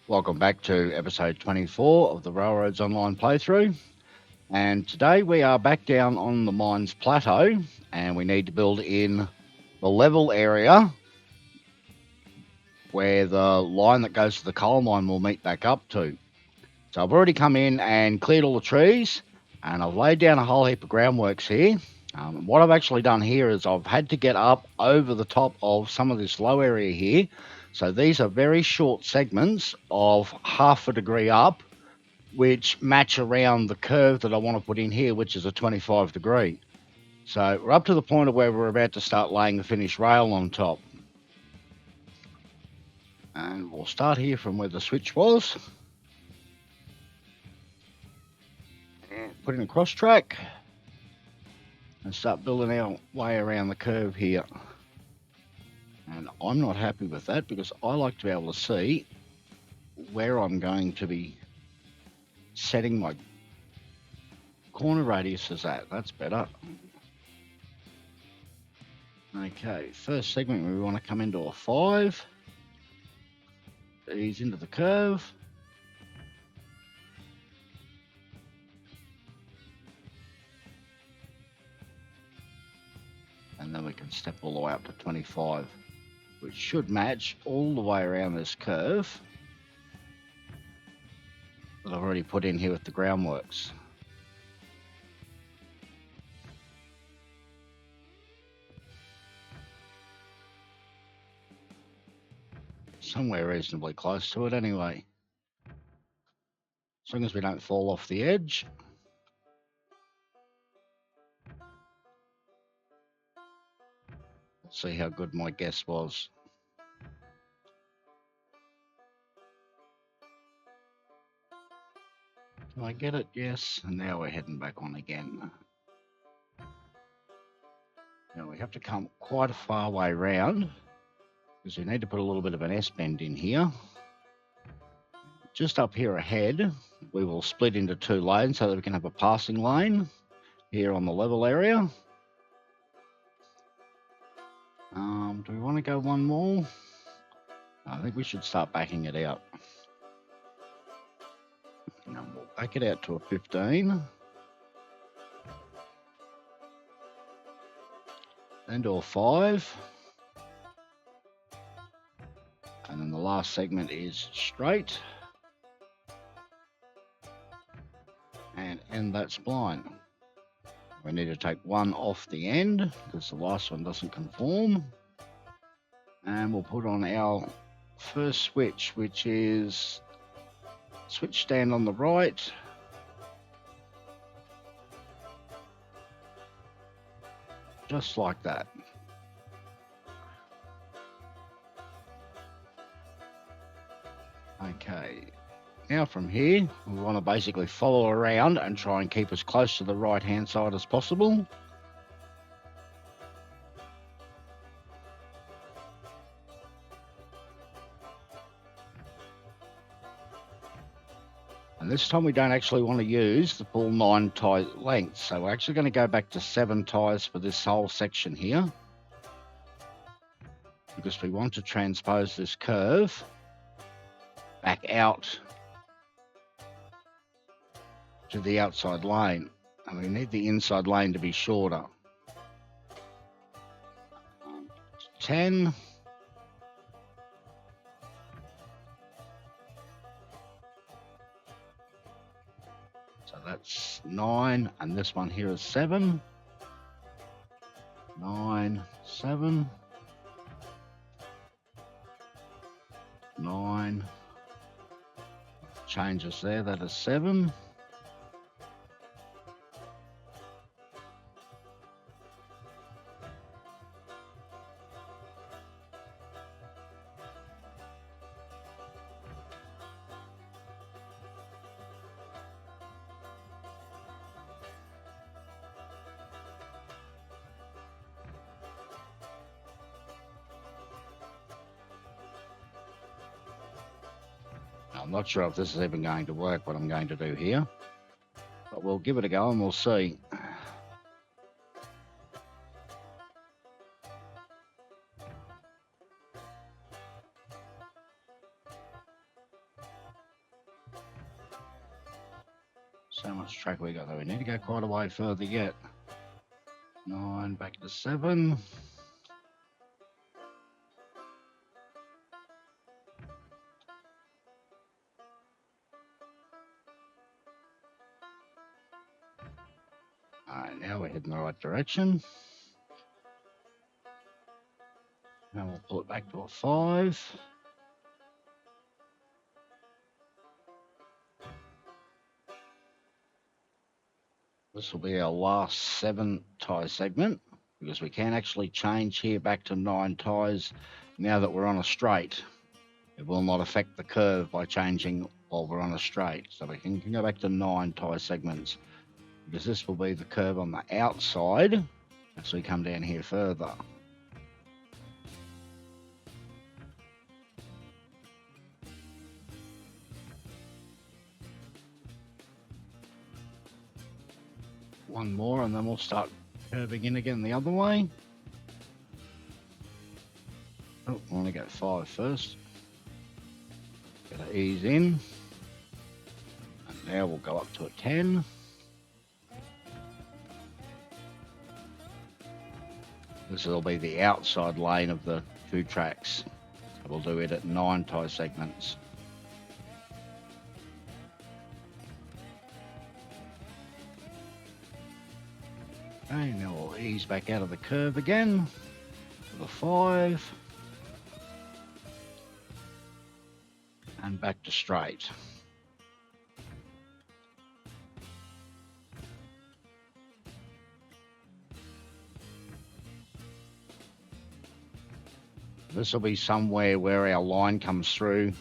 Welcome back to episode 24 of the Railroads Online playthrough. And today we are back down on the mine's plateau and we need to build in the level area where the line that goes to the coal mine will meet back up to. So I've already come in and cleared all the trees and I've laid down a whole heap of groundworks here. What I've actually done here is I've had to get up over the top of some of this low area here. So these are very short segments of half a degree up, which match around the curve that I want to put in here, which is a 25 degree. So we're up to the point of where we're about to start laying the finished rail on top. And we'll start here from where the switch was. And put in a cross track. And start building our way around the curve here. And I'm not happy with that because I like to be able to see where I'm going to be setting my corner radiuses at. That's better. Okay, first segment we want to come into a 5. Ease into the curve. And then we can step all the way up to 25, which should match all the way around this curve that I've already put in here with the groundworks. Somewhere reasonably close to it anyway. As long as we don't fall off the edge. Let's see how good my guess was. Can I get it? Yes. And now we're heading back on again. Now we have to come quite a far way round because we need to put a little bit of an S-bend in here. Just up here ahead, we will split into 2 lanes so that we can have a passing lane here on the level area. Do we want to go one more? I think we should start backing it out. Now we'll back it out to a 15. Then to a 5. And then the last segment is straight. And end that spline. We need to take one off the end because the last one doesn't conform. And we'll put on our first switch, which is switch stand on the right. Just like that. Okay. Now from here, we want to basically follow around and try and keep as close to the right-hand side as possible. And this time we don't actually want to use the full 9 tie lengths. So we're actually going to go back to 7 ties for this whole section here. Because we want to transpose this curve back out to the outside lane, and we need the inside lane to be shorter. 10. So that's 9, and this one here is 7. 9, 7. 9. Changes there, that is 7. I'm not sure if this is even going to work, what I'm going to do here, but we'll give it a go and we'll see. How much track we got though? We need to go quite a way further yet. 9 back to 7. Alright, now we're heading the right direction. Now we'll pull it back to a 5. This will be our last 7 tyre segment, because we can actually change here back to 9 tyres now that we're on a straight. It will not affect the curve by changing while we're on a straight. So we can go back to 9 tyre segments, because this will be the curve on the outside as we come down here further. One more and then we'll start curving in again the other way. Oh, I want to go 5 first. Gotta ease in. And now we'll go up to a 10. This will be the outside lane of the 2 tracks. We'll do it at 9 tyre segments. Okay, now we'll ease back out of the curve again to the 5 and back to straight. This will be somewhere where our line comes through.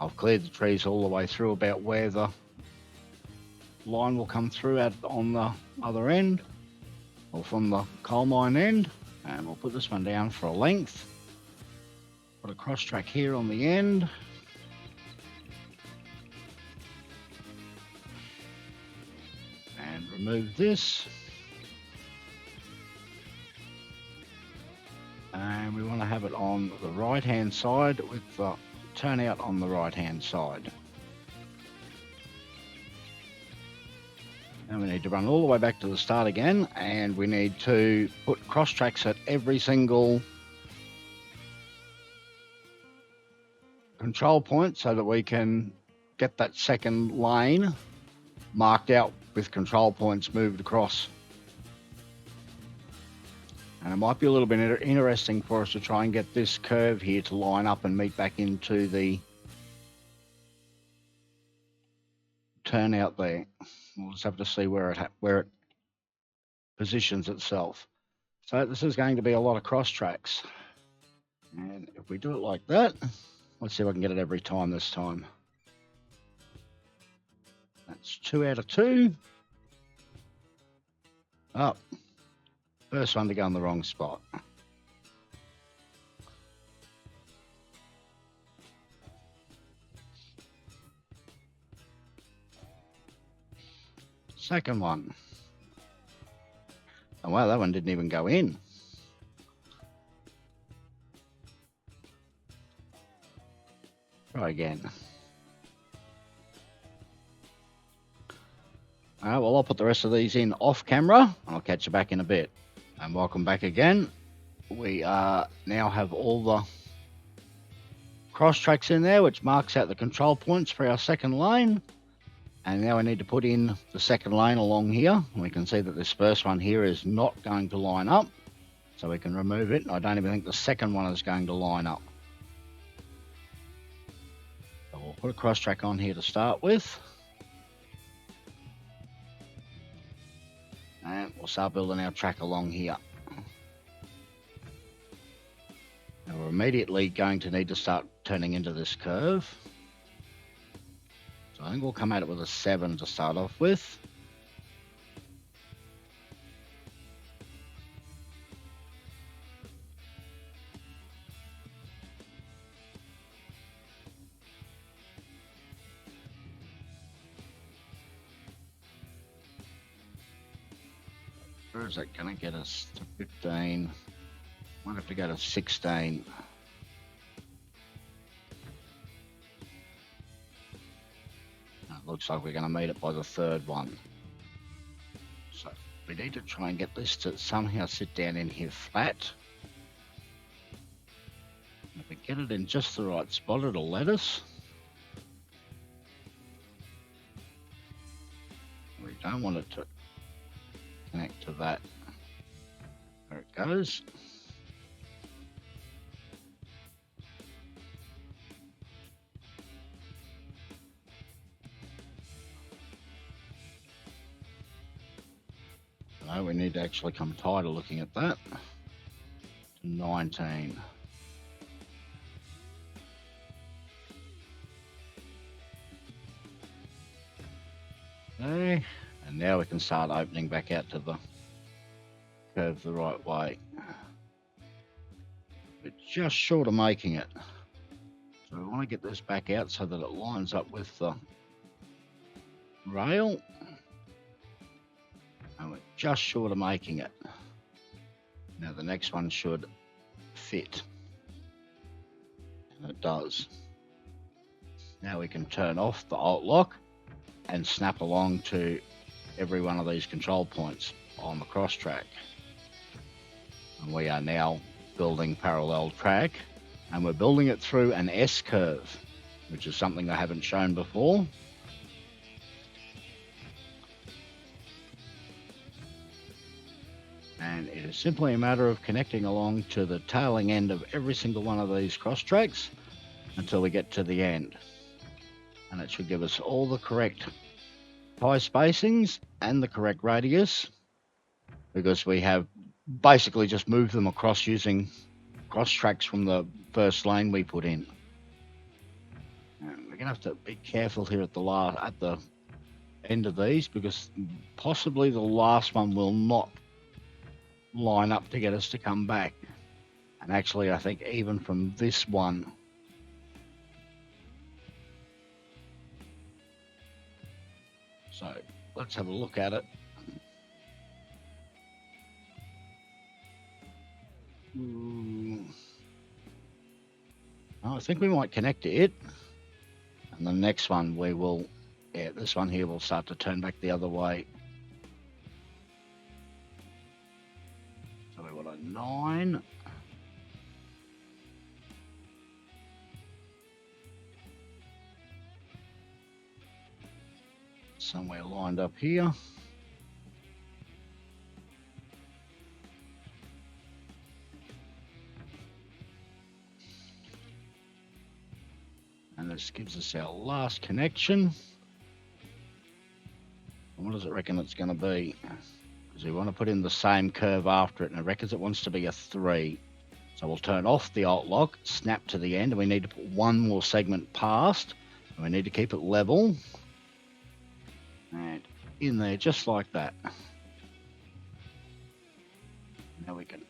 I've cleared the trees all the way through about where the line will come through at on the other end, or from the coal mine end, and we'll put this one down for a length. Put a cross track here on the end. And remove this. And we want to have it on the right hand side with the turnout on the right hand side. And we need to run all the way back to the start again, and we need to put cross tracks at every single control point so that we can get that second lane marked out with control points moved across. And it might be a little bit interesting for us to try and get this curve here to line up and meet back into the turnout there. We'll just have to see where it positions itself. So this is going to be a lot of cross tracks. And if we do it like that, let's see if I can get it every time this time. That's 2 out of 2. Oh, first one to go in the wrong spot. Second one. Oh wow, that one didn't even go in. Try again. Well, I'll put the rest of these in off camera, and I'll catch you back in a bit. And welcome back again. We now have all the cross tracks in there, which marks out the control points for our second lane. And now we need to put in the second lane along here. We can see that this first one here is not going to line up, so we can remove it. I don't even think the second one is going to line up. So we'll put a cross track on here to start with. And we'll start building our track along here. Now we're immediately going to need to start turning into this curve. So I think we'll come at it with a 7 to start off with. Where is that going to get us to 15? Might have to go to 16. Looks like we're going to meet it by the third one. So we need to try and get this to somehow sit down in here flat. If we get it in just the right spot, it'll let us. We don't want it to connect to that. There it goes. No, we need to actually come tighter looking at that. To 19. Okay, and now we can start opening back out to the curve the right way. We're just short of making it. So we want to get this back out so that it lines up with the rail. And we're just short of making it. Now the next one should fit. And it does. Now we can turn off the alt lock and snap along to every one of these control points on the cross track. And we are now building parallel track, and we're building it through an S curve, which is something I haven't shown before. And it is simply a matter of connecting along to the tailing end of every single one of these cross tracks until we get to the end. And it should give us all the correct tie spacings and the correct radius, because we have basically just moved them across using cross tracks from the first lane we put in. And we're gonna have to be careful here at the end of these, because possibly the last one will not line up to get us to come back. And actually I think even from this one, so let's have a look at it. I think we might connect to it, and the next one we will, this one here will start to turn back the other way. So we want a 9. Somewhere lined up here. And this gives us our last connection. And what does it reckon it's going to be? Because we want to put in the same curve after it, and it reckons it wants to be a 3. So we'll turn off the alt lock, snap to the end, and we need to put one more segment past, and we need to keep it level. And in there, just like that. Now we can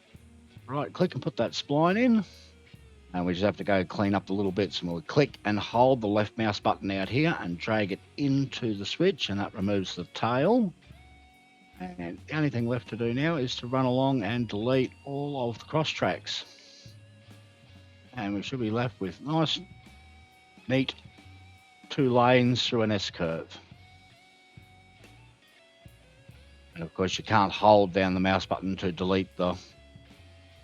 right click and put that spline in. And we just have to go clean up the little bits, and we'll click and hold the left mouse button out here and drag it into the switch, and that removes the tail. And the only thing left to do now is to run along and delete all of the cross tracks. And we should be left with nice, neat 2 lanes through an S curve. And of course you can't hold down the mouse button to delete the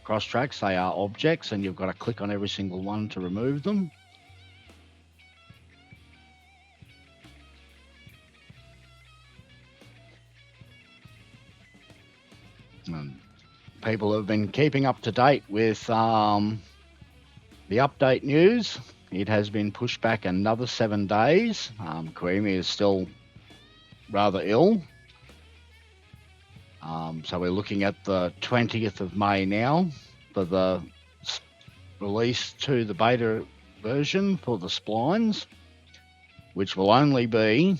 cross tracks. They are objects, and you've got to click on every single one to remove them. And people have been keeping up to date with the update news. It has been pushed back another 7 days. Karimi is still rather ill. So we're looking at the 20th of May now for the release to the beta version for the splines, which will only be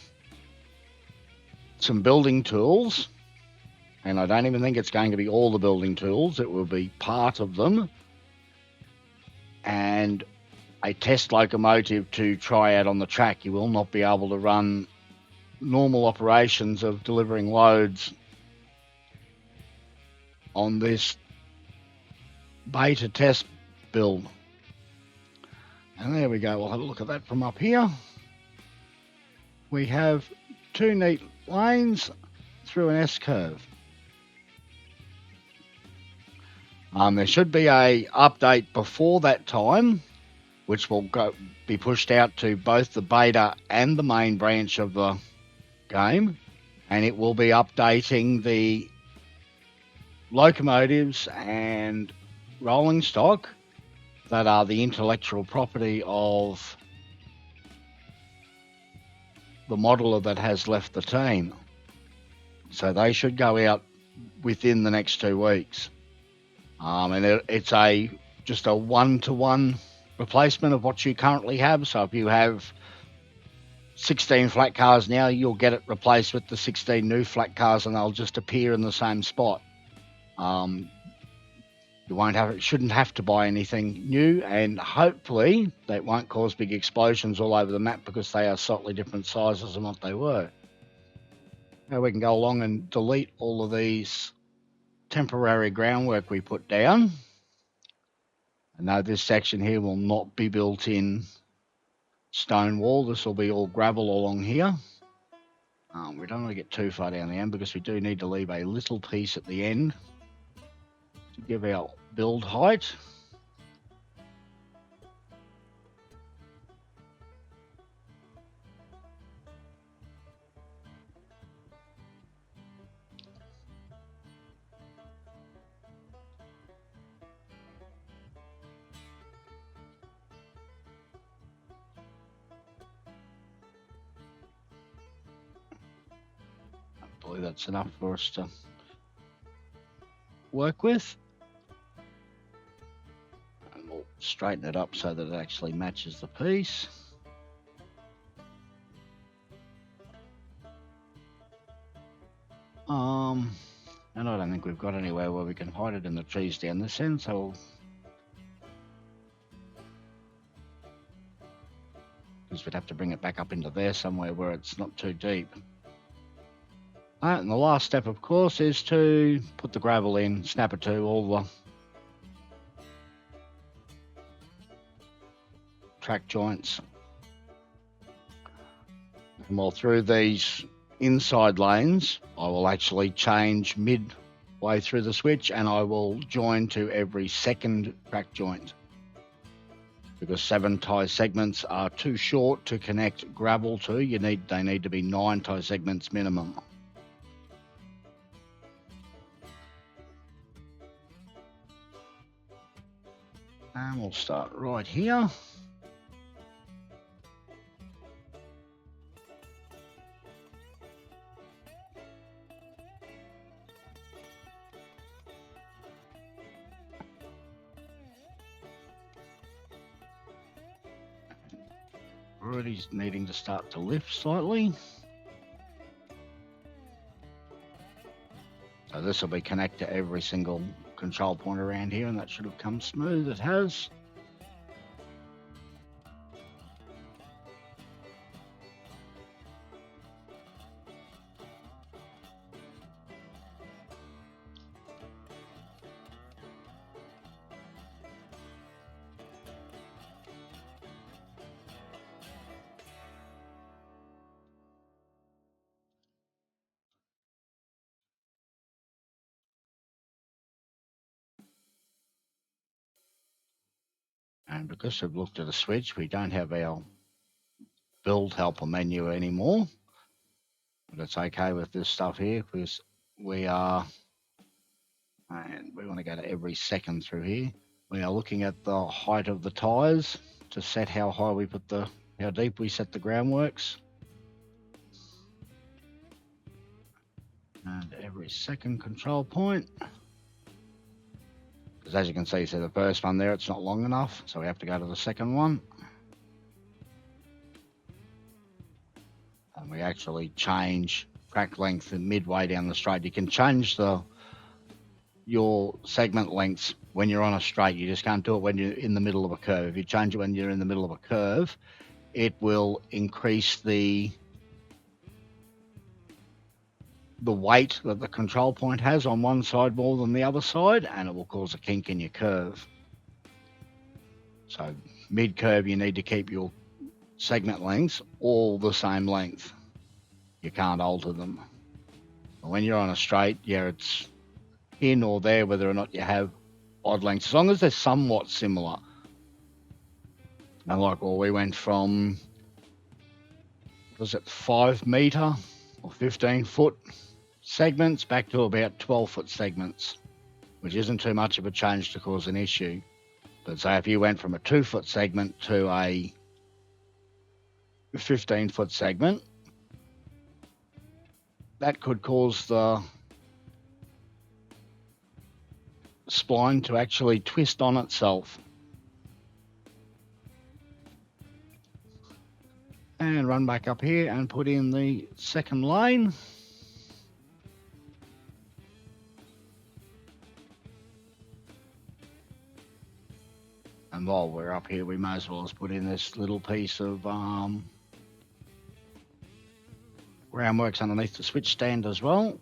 some building tools. And I don't even think it's going to be all the building tools. It will be part of them. And a test locomotive to try out on the track. You will not be able to run normal operations of delivering loads on this beta test build. And there we go. We'll have a look at that from up here. we have two neat lanes through an S-curve. There should be a update before that time, which will be pushed out to both the beta and the main branch of the game, and it will be updating the locomotives and rolling stock that are the intellectual property of the modeler that has left the team. So they should go out within the next 2 weeks. And it's just a one-to-one replacement of what you currently have. So if you have 16 flat cars now, you'll get it replaced with the 16 new flat cars, and they'll just appear in the same spot. You shouldn't have to buy anything new, and hopefully that won't cause big explosions all over the map because they are slightly different sizes than what they were. Now we can go along and delete all of these temporary groundwork we put down. And now this section here will not be built in stone wall. This will be all gravel along here. We don't want to get too far down the end because we do need to leave a little piece at the end to give our build height. Hopefully that's enough for us to work with. And we'll straighten it up so that it actually matches the piece. And I don't think we've got anywhere where we can hide it in the trees down this end, so because we'd have to bring it back up into there somewhere where it's not too deep. And the last step, of course, is to put the gravel in, snap it to all the track joints. And while through these inside lanes, I will actually change midway through the switch, and I will join to every second track joint, because 7 tie segments are too short to connect gravel to. They need to be 9 tie segments minimum. And we'll start right here. Already needing to start to lift slightly. So this will be connected to every single control point around here, and that should have come smooth. It has. And because we've looked at a switch, we don't have our build helper menu anymore. But it's okay with this stuff here because we want to go to every second through here. We are looking at the height of the tyres to set how high we put how deep we set the groundworks. And every second control point. Because as you can see, the first one there, it's not long enough, so we have to go to the second one. And we actually change track length midway down the straight. You can change your segment lengths when you're on a straight. You just can't do it when you're in the middle of a curve. If you change it when you're in the middle of a curve, it will increase the weight that the control point has on one side more than the other side, and it will cause a kink in your curve. So mid-curve, you need to keep your segment lengths all the same length. you can't alter them. But when you're on a straight, yeah, it's in or there whether or not you have odd lengths, as long as they're somewhat similar. And like, well, we went from, was it 5 meter or 15 foot segments back to about 12-foot segments, which isn't too much of a change to cause an issue. But say if you went from a 2-foot segment to a 15-foot segment, that could cause the spline to actually twist on itself. And run back up here and put in the second lane. And while we're up here, we may as well put in this little piece of groundworks underneath the switch stand as well.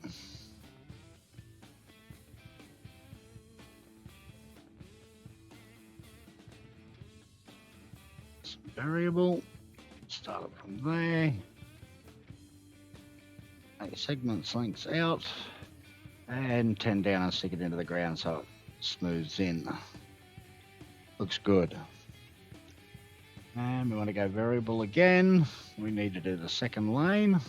Some variable. Start it from there. 8 segments lengths out. And 10 down and stick it into the ground so it smooths in. Looks good. And we want to go variable again. We need to do the second lane.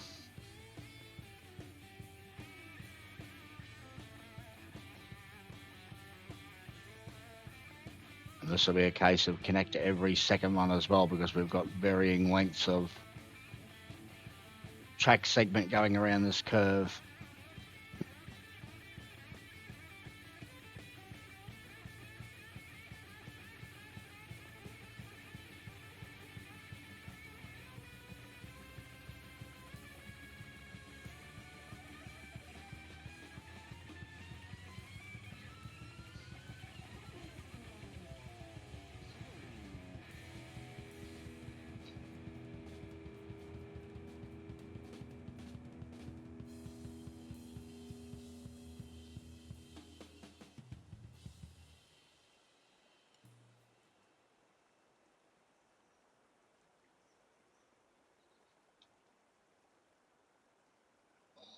And this will be a case of connect to every second one as well, because we've got varying lengths of track segment going around this curve.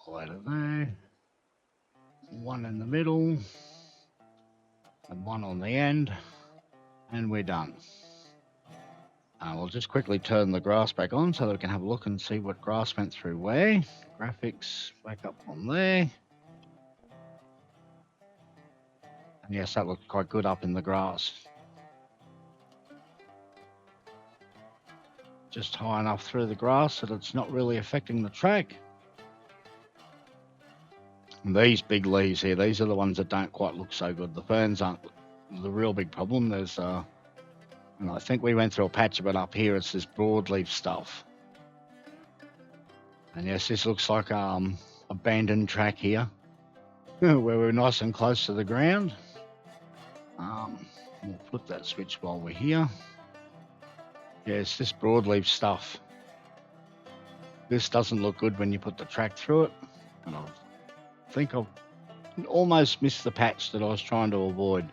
Right there. One in the middle. And one on the end. And we're done. We'll just quickly turn the grass back on so that we can have a look and see what grass went through where. Graphics back up on there. And yes, that looked quite good up in the grass. Just high enough through the grass that it's not really affecting the track. And these big leaves here, these are the ones that don't quite look so good. The ferns aren't the real big problem. There's and I think we went through a patch of it up here. It's this broadleaf stuff. And yes, this looks like abandoned track here, where we're nice and close to the ground. We'll put that switch while we're here. Yes, this broadleaf stuff. This doesn't look good when you put the track through it. And I think I've almost missed the patch that I was trying to avoid.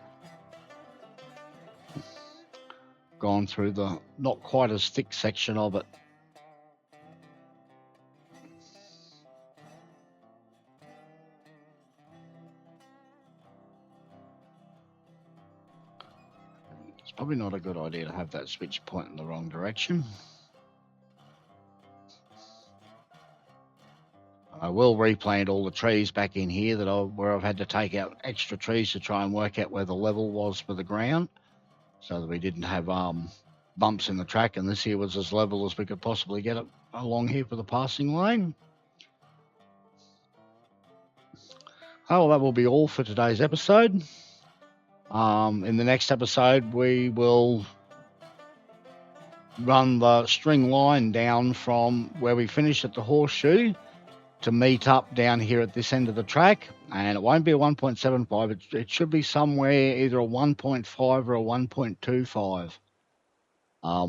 Gone through the not quite as thick section of it. It's probably not a good idea to have that switch point in the wrong direction. I will replant all the trees back in here where I've had to take out extra trees to try and work out where the level was for the ground, so that we didn't have bumps in the track, and this here was as level as we could possibly get it along here for the passing lane. Oh, well, that will be all for today's episode. In the next episode, we will run the string line down from where we finished at the horseshoe to meet up down here at this end of the track, and it won't be a 1.75. It should be somewhere either a 1.5 or a 1.25.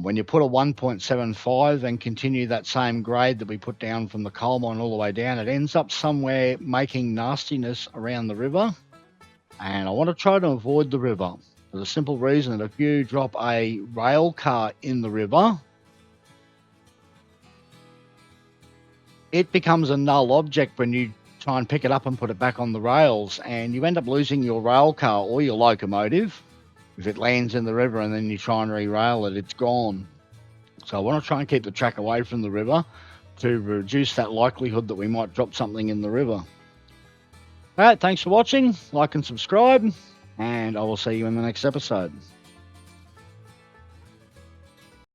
When you put a 1.75 and continue that same grade that we put down from the coal mine all the way down, it ends up somewhere making nastiness around the river, and I want to try to avoid the river for the simple reason that if you drop a rail car in the river, it becomes a null object when you try and pick it up and put it back on the rails, and you end up losing your rail car or your locomotive. If it lands in the river and then you try and re-rail it, it's gone. So I want to try and keep the track away from the river to reduce that likelihood that we might drop something in the river. All right, thanks for watching. Like and subscribe, and I will see you in the next episode.